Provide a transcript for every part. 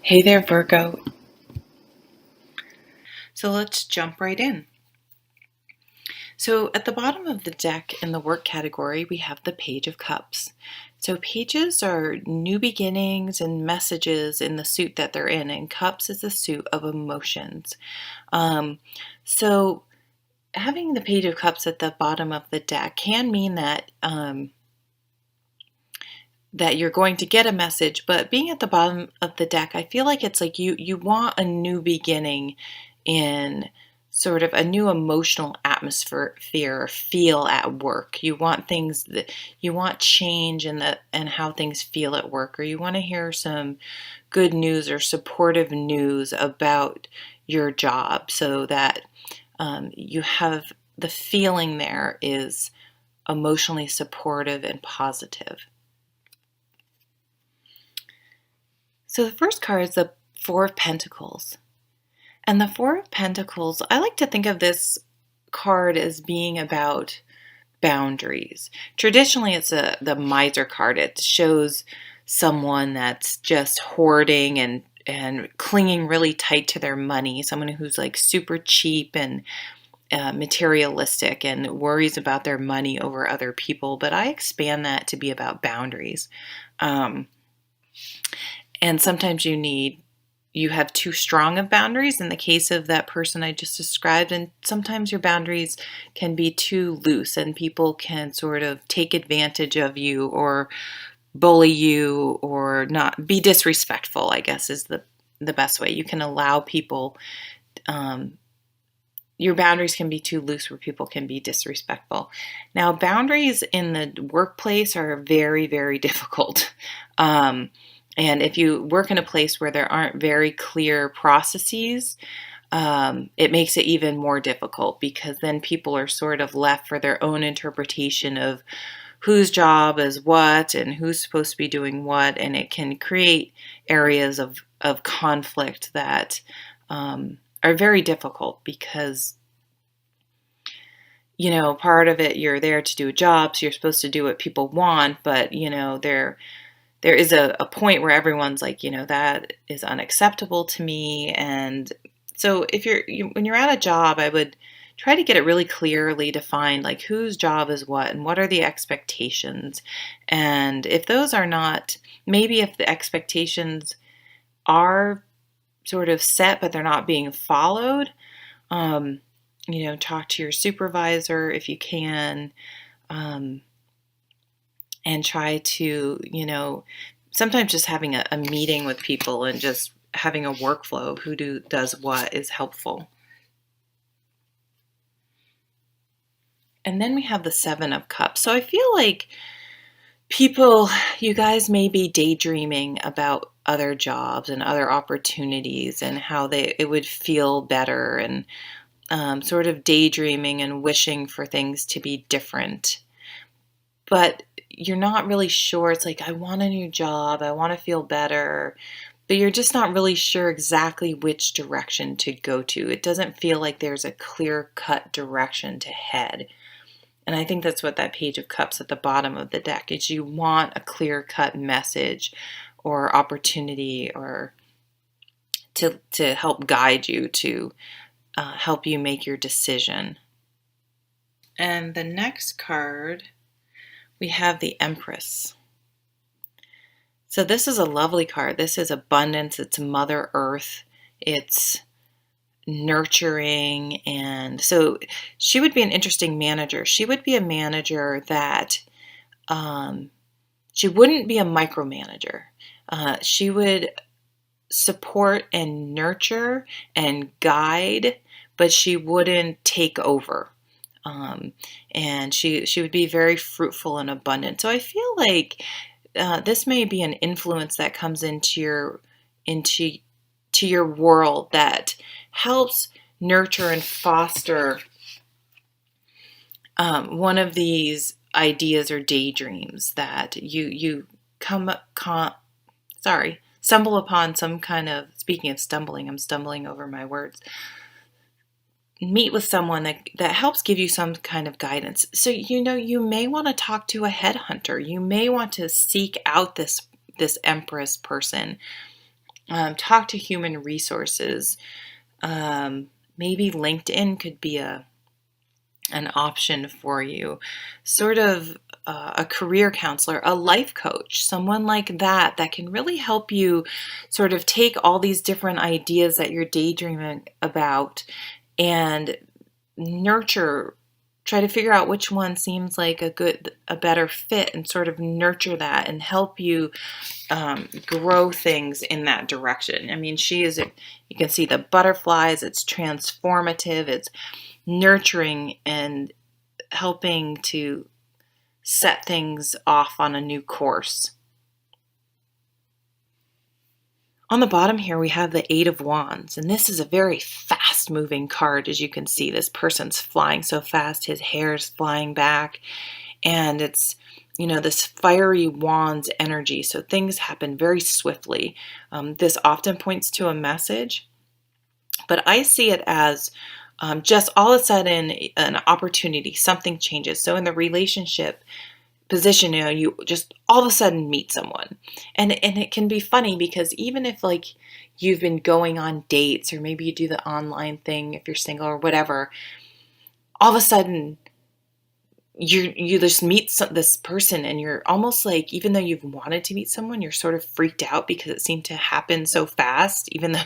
Hey there, Virgo. So let's jump right in. So at the bottom of the deck in the work category, we have the Page of Cups. So pages are new beginnings and messages in the suit that they're in, and cups is the suit of emotions. So having the Page of Cups at the bottom of the deck can mean that that you're going to get a message, but being at the bottom of the deck, I feel like it's like you want a new beginning in sort of a new emotional atmosphere feel at work. You want things that you want change in the and how things feel at work, or you want to hear some good news or supportive news about your job so that you have the feeling there is emotionally supportive and positive. So the first card is the Four of Pentacles. And the Four of Pentacles, I like to think of this card as being about boundaries. Traditionally, it's the Miser card. It shows someone that's just hoarding and clinging really tight to their money, someone who's like super cheap and materialistic and worries about their money over other people. But I expand that to be about boundaries. And sometimes you have too strong of boundaries in the case of that person I just described. And sometimes your boundaries can be too loose and people can sort of take advantage of you or bully you or not be disrespectful, I guess is the best way. You can allow people, your boundaries can be too loose where people can be disrespectful. Now, boundaries in the workplace are very, very difficult. And if you work in a place where there aren't very clear processes, it makes it even more difficult because then people are sort of left for their own interpretation of whose job is what and who's supposed to be doing what. And it can create areas of conflict that are very difficult because, part of it, you're there to do a job, so you're supposed to do what people want, but, there is a point where everyone's like, that is unacceptable to me. And so if when you're at a job, I would try to get it really clearly defined, like whose job is what and what are the expectations. And if those are not, maybe if the expectations are sort of set, but they're not being followed, talk to your supervisor if you can. And try to, sometimes just having a meeting with people and just having a workflow of who does what is helpful. And then we have the Seven of Cups. So I feel like you guys may be daydreaming about other jobs and other opportunities and how it would feel better and sort of daydreaming and wishing for things to be different. But you're not really sure. It's like, I want a new job. I want to feel better. But you're just not really sure exactly which direction to go to. It doesn't feel like there's a clear-cut direction to head. And I think that's what that Page of Cups at the bottom of the deck is. You want a clear-cut message or opportunity or to help guide you, to help you make your decision. And the next card, we have the Empress. So this is a lovely card. This is abundance. It's Mother Earth. It's nurturing. And so she would be an interesting manager. She would be a manager that she wouldn't be a micromanager. She would support and nurture and guide, but she wouldn't take over. And she would be very fruitful and abundant. So I feel like this may be an influence that comes into your world that helps nurture and foster one of these ideas or daydreams that you stumble upon some kind of, speaking of stumbling, I'm stumbling over my words, meet with someone that helps give you some kind of guidance. So, you may want to talk to a headhunter. You may want to seek out this Empress person Talk to human resources. Maybe LinkedIn could be an option for you. Sort of a career counselor, a life coach, someone like that can really help you sort of take all these different ideas that you're daydreaming about and nurture, try to figure out which one seems like a better fit, and sort of nurture that and help you grow things in that direction. I mean, you can see the butterflies, it's transformative, it's nurturing and helping to set things off on a new course. On the bottom here, we have the Eight of Wands, and this is a very fast moving card. As you can see, this person's flying so fast, his hair's flying back, and it's, this fiery wands energy. So things happen very swiftly. This often points to a message, but I see it as just all of a sudden an opportunity, something changes. So in the relationship position, you just all of a sudden meet someone. And it can be funny because even if like you've been going on dates, or maybe you do the online thing if you're single or whatever, all of a sudden you just meet this person, and you're almost like, even though you've wanted to meet someone, you're sort of freaked out because it seemed to happen so fast, even though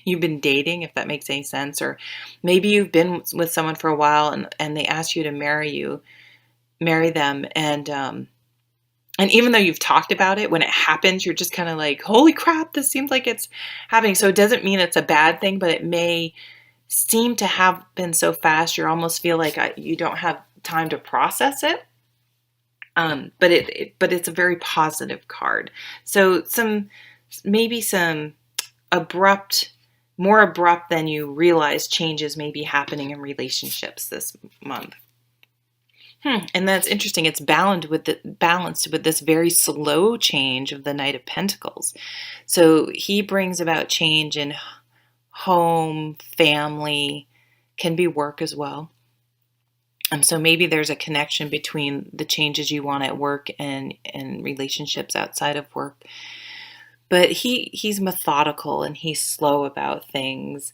you've been dating, if that makes any sense. Or maybe you've been with someone for a while, and they ask you to marry them, and even though you've talked about it, when it happens, you're just kind of like, holy crap, this seems like it's happening. So it doesn't mean it's a bad thing, but it may seem to have been so fast, you almost feel like you don't have time to process it. But it's a very positive card. So maybe some more abrupt than you realize changes may be happening in relationships this month. And that's interesting. It's balanced with this very slow change of the Knight of Pentacles. So he brings about change in home, family, can be work as well. So maybe there's a connection between the changes you want at work and relationships outside of work. But he's methodical and he's slow about things.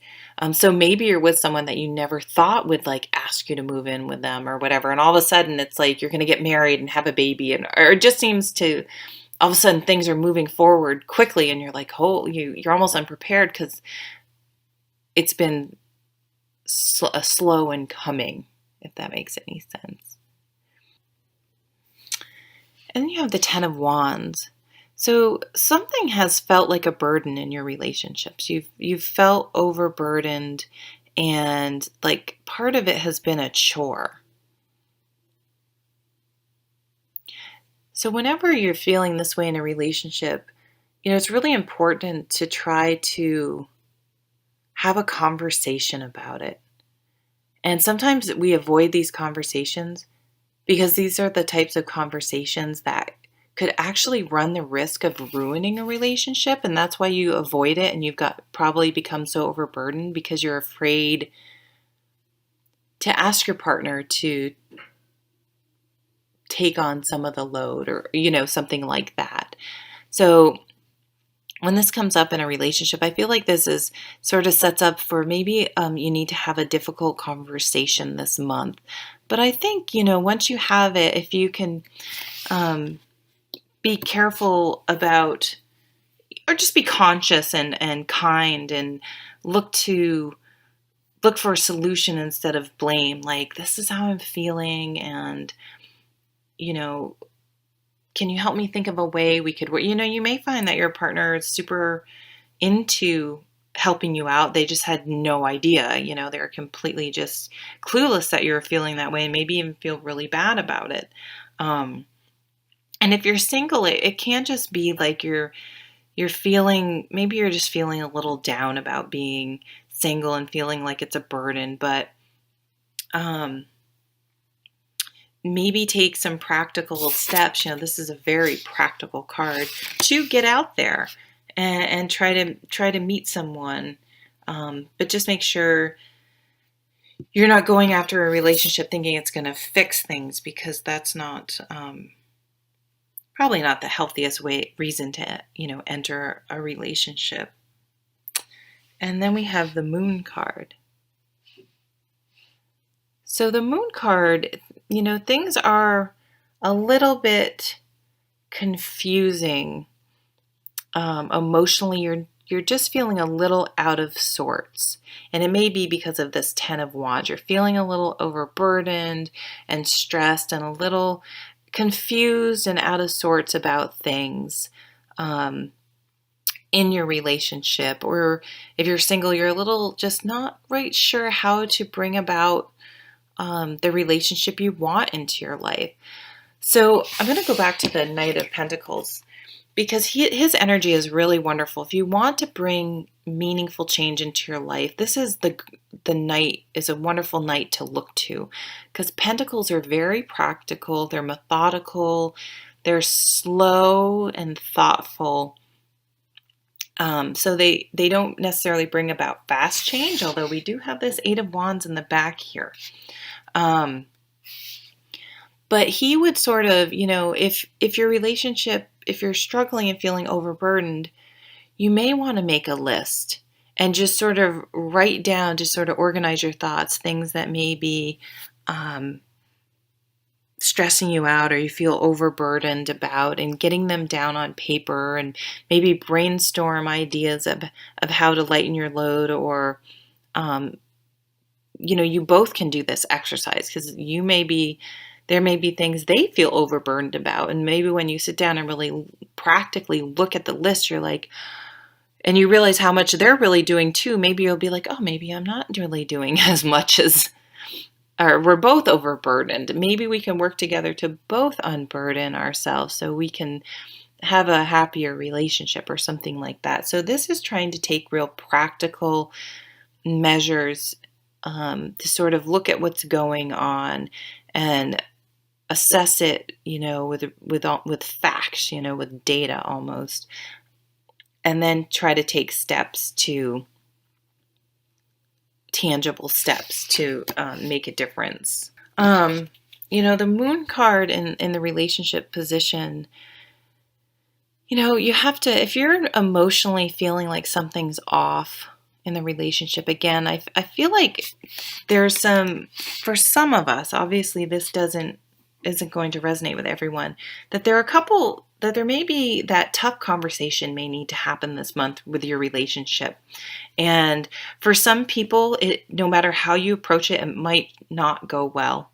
So maybe you're with someone that you never thought would like ask you to move in with them or whatever, and all of a sudden it's like you're going to get married and have a baby, or it just seems to, all of a sudden things are moving forward quickly, and you're like, oh, you're almost unprepared because it's been slow in coming, if that makes any sense. And then you have the Ten of Wands. So something has felt like a burden in your relationships. You've felt overburdened, and like part of it has been a chore. So whenever you're feeling this way in a relationship, it's really important to try to have a conversation about it. And sometimes we avoid these conversations because these are the types of conversations that could actually run the risk of ruining a relationship. And that's why you avoid it, and you've probably become so overburdened because you're afraid to ask your partner to take on some of the load, or, something like that. So when this comes up in a relationship, I feel like this is sort of sets up for maybe you need to have a difficult conversation this month. But I think, once you have it, if you can be careful about, or just be conscious and kind, and look for a solution instead of blame. Like, this is how I'm feeling, and, can you help me think of a way we could work? You may find that your partner is super into helping you out. They just had no idea, they're completely just clueless that you're feeling that way, and maybe even feel really bad about it. And if you're single, it can't just be like you're feeling, maybe you're just feeling a little down about being single and feeling like it's a burden, but maybe take some practical steps. This is a very practical card to get out there and try to meet someone. But just make sure you're not going after a relationship thinking it's going to fix things, because that's not probably not the healthiest reason to enter a relationship. And then we have the Moon card. So the Moon card, things are a little bit confusing. Emotionally, you're just feeling a little out of sorts. And it may be because of this 10 of Wands. You're feeling a little overburdened and stressed and a little confused and out of sorts about things in your relationship. Or if you're single, you're a little just not right sure how to bring about the relationship you want into your life. So I'm going to go back to the Knight of Pentacles, because his energy is really wonderful. If you want to bring meaningful change into your life, this is the Knight is a wonderful Knight to look to, because Pentacles are very practical, they're methodical, they're slow and thoughtful. So they don't necessarily bring about fast change, although we do have this 8 of Wands in the back here. But he would sort of, if your relationship, if you're struggling and feeling overburdened, you may want to make a list and just sort of write down, to sort of organize your thoughts, things that may be stressing you out or you feel overburdened about, and getting them down on paper, and maybe brainstorm ideas of how to lighten your load. Or you both can do this exercise, because there may be things they feel overburdened about. And maybe when you sit down and really practically look at the list, you're like, and you realize how much they're really doing too. Maybe you'll be like, oh, maybe I'm not really doing as much as, or we're both overburdened. Maybe we can work together to both unburden ourselves so we can have a happier relationship or something like that. So this is trying to take real practical measures to sort of look at what's going on and assess it, with facts, with data almost, and then try to take tangible steps to make a difference. The Moon card in the relationship position, you have to, if you're emotionally feeling like something's off in the relationship, again, I feel like there's for some of us, obviously this isn't going to resonate with everyone, that there may be that tough conversation may need to happen this month with your relationship. And for some people, no matter how you approach it, it might not go well.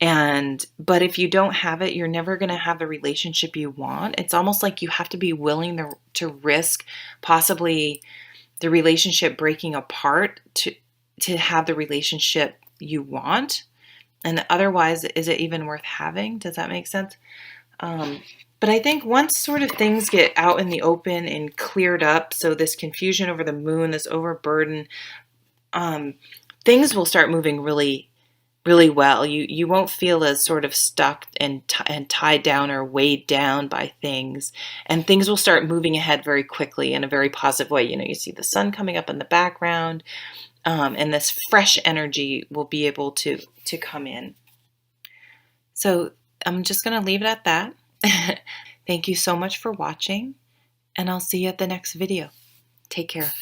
But if you don't have it, you're never going to have the relationship you want. It's almost like you have to be willing to risk possibly the relationship breaking apart to have the relationship you want. And otherwise, is it even worth having? Does that make sense? But I think once sort of things get out in the open and cleared up, so this confusion over the moon, this overburden, things will start moving really, really well. You won't feel as sort of stuck and tied down or weighed down by things. And things will start moving ahead very quickly in a very positive way. You see the sun coming up in the background. And this fresh energy will be able to come in. So I'm just going to leave it at that. Thank you so much for watching, and I'll see you at the next video. Take care.